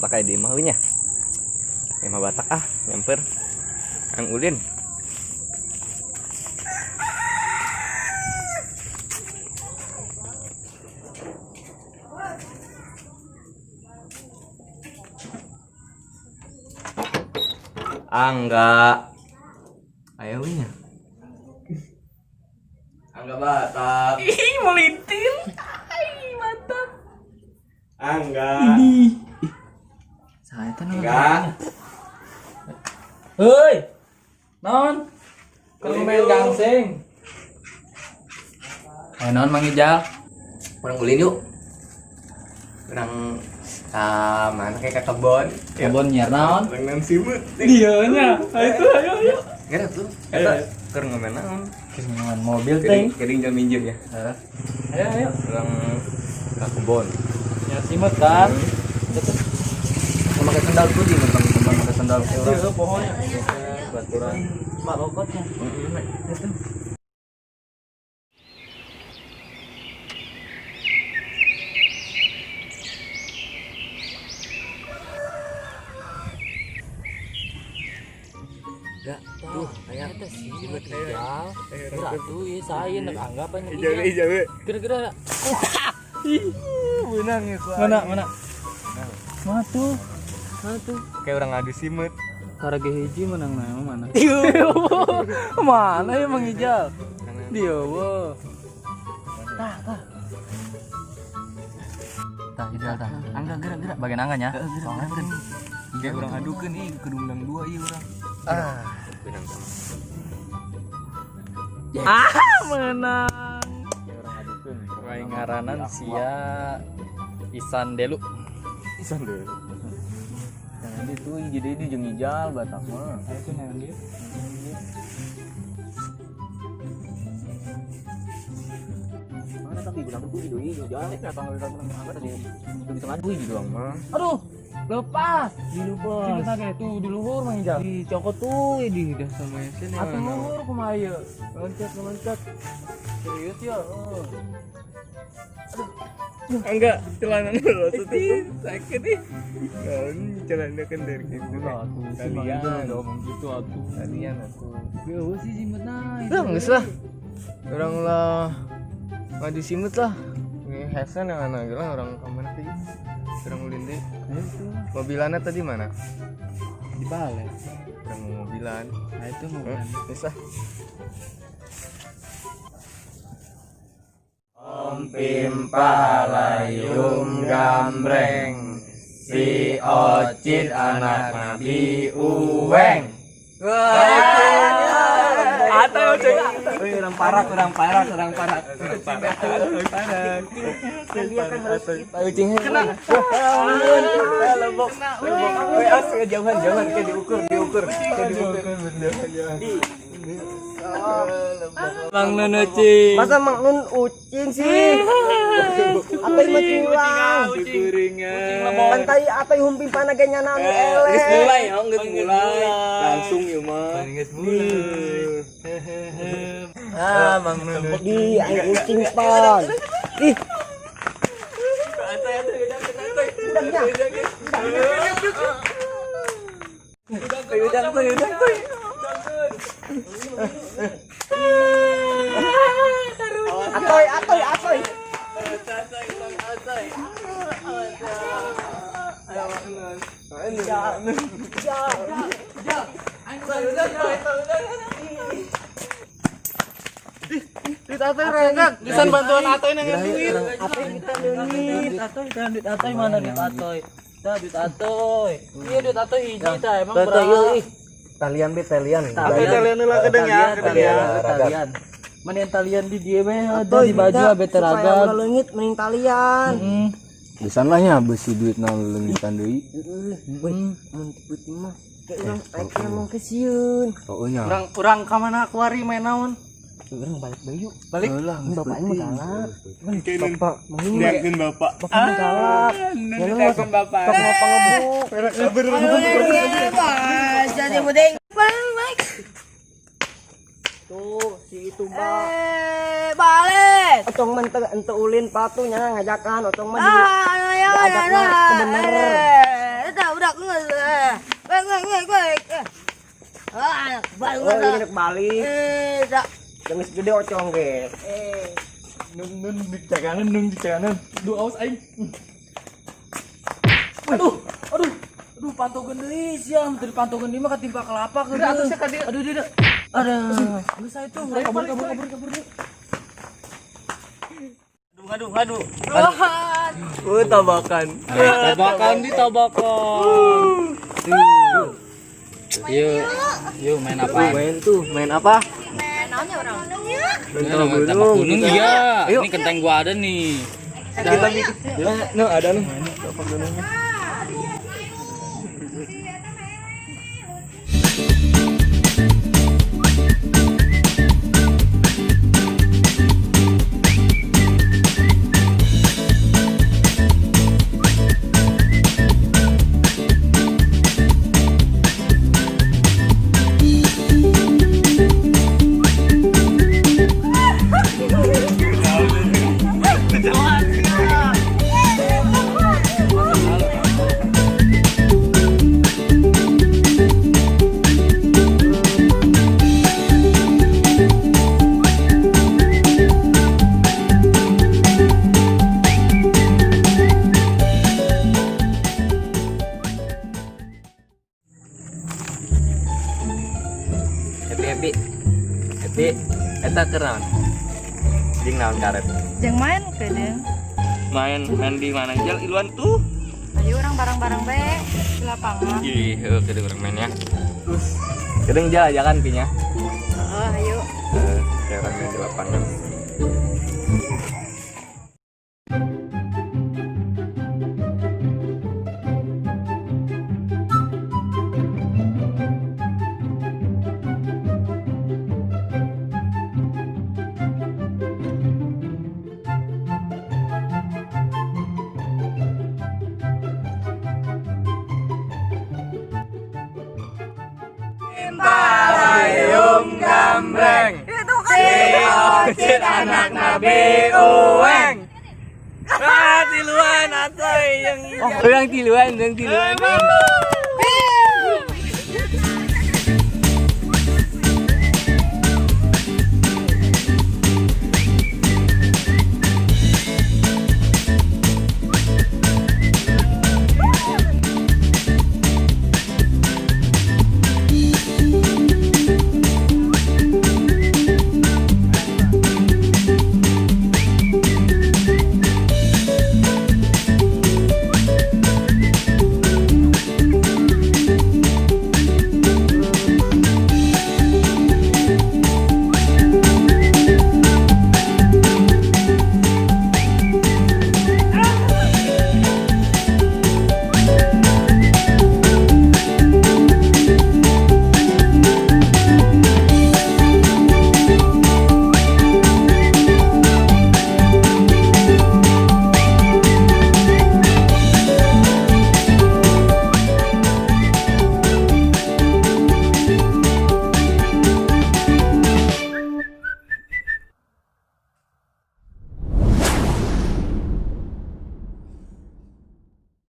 batak kayak di maunya. Emang batak nyamper. Ang ulin. Angga. Ayo nya. Angga batak. Ih, melintir. Ai, mantap. Angga. Saya tuh Angga. Hei. Non. Kalau main gangsing. Non Mang Ijal. Orang ulin yuk. Orang mana kayak ke kebon. Kebon nyer naon? Orang simut. Dieunya. Ayo. Gara tuh. Eta keur ngomen naon? Kesenangan mobil teh. Kering jam minjem ya. Ayo. Orang ke kebon. Ya simut kan. Pakai sendal putih, teman-teman pakai sendal orang. Iya, pohonnya. Baturan. Mak lokotnya. Itu. Enggak, tuh kayak simut Ijal. Beratu ieu saya nak anggapan Ijal. Kira-kira Benang ya mana? Mana tuh? Kayak orang ngadu simut. Harga hiji menang mana? Mana ya Mang Ijal? Dia wo. Tah. Tah Ijal tah. Angga gerak. Bagian angganya. Soalnya kan Kayak orang adukeun ih kedundang dua ieu urang. Benang sama. Menang. Orang adukeun. Rai ngaranan sia Isan Delu. Isan deh. Jangan itu jadi ini jeung Ijal batak mah. Ayo cenah dia. Mana tapi bilang tuh deui Ijal. Kenapa enggak apa tadi? Itu bisa ngadu gitu doang mah. Aduh, lepas. Dilupas. Kita kayak tuh di luhur Mang Ijal. Di cokot tuh ini udah sama sini. Atuh luhur kumaha ieu? Loncat. Serius ya. Enggak, celana dulu tuh sakit nih. Celana kan dari gitu. Kalian ngomong gitu atuh. Kalian aku. Geuh sih simut naik. Lah geus lah. Orang lah ngadu simut lah. Ini Hasan yang anak lah orang kamar teh. Orang ulin teh. Mobilannya tadi mana? Di balik. Orang mobilan. Nah itu mobilan. Bisa. Om Pimpa layum gambreng, si Ocit anak Nabi Uweng. Atau Orang parak. Kena. Lebok. Jangan kayak diukur. Mang Nun Ucing. Masa Mang Nun Ucing sih? Apa yang maculang? Pantai apa yang humpin panaganya nami eleh? Geus mulai. Langsung ya mah. Mang Nun Di aing Ucing pan. Ih, atoy. Lisan bantuan Atoy nang duit. Apa yang kita leungit? Duit Atoy mana duit Atoy? Dah duit Atoy. Iya duit Atoy hiji tah emang Tah berapa? ih. Talian talian. Tapi talian heula kedeng ya, talian. Mana yang talian di dia mah ada di baju abe Supaya teragam. ulah leungit mending talian. Bisan lah nya besi duit na leungitan deui. Mun putih mah kayak urang aing mau ke sieun. Oh nya. Urang ka mana akuari main naon? Urang balik deui yuk. Balik. Bapak ini galak. Bapak mau Liatin bapak. Bapak ini galak. Telepon bapak. Bapak ngapa ngebuk? Jadi buding. Tuh, si itu mbak. Balik. Otong men ente ulin patunya ngajakan otong mah Ayo diajakna kebener. Oh, ini balik. Geus gede ocong ge. Nun di janganan. Duh awas aing. Aduh, pantogan deui sia, teu pantogan deui mah katimpa kelapa ke dieu. Atusnya ka dieu. Aduh. Geus saya tuh, kabur. Aduh. Tabakan. Tabakan. Yuk main apa? Main apa? Tembak gunung iya. Ini kenteng gua ada nih. Kita bikin. Ada nih. Tembak gunungnya. Happy, eta keran. Jeung naon karet? Jeung main ke deung. Main di mana aja iluan tuh? Ayo orang bareng-bareng be di lapangan. Ih, kita urang main ya. Kedeng jalan pinya. Oh, ayo. Kayak orang main di lapangan. Payung gambreng, si anak Nabi Uweng. Tiluan atuh yang tiluan.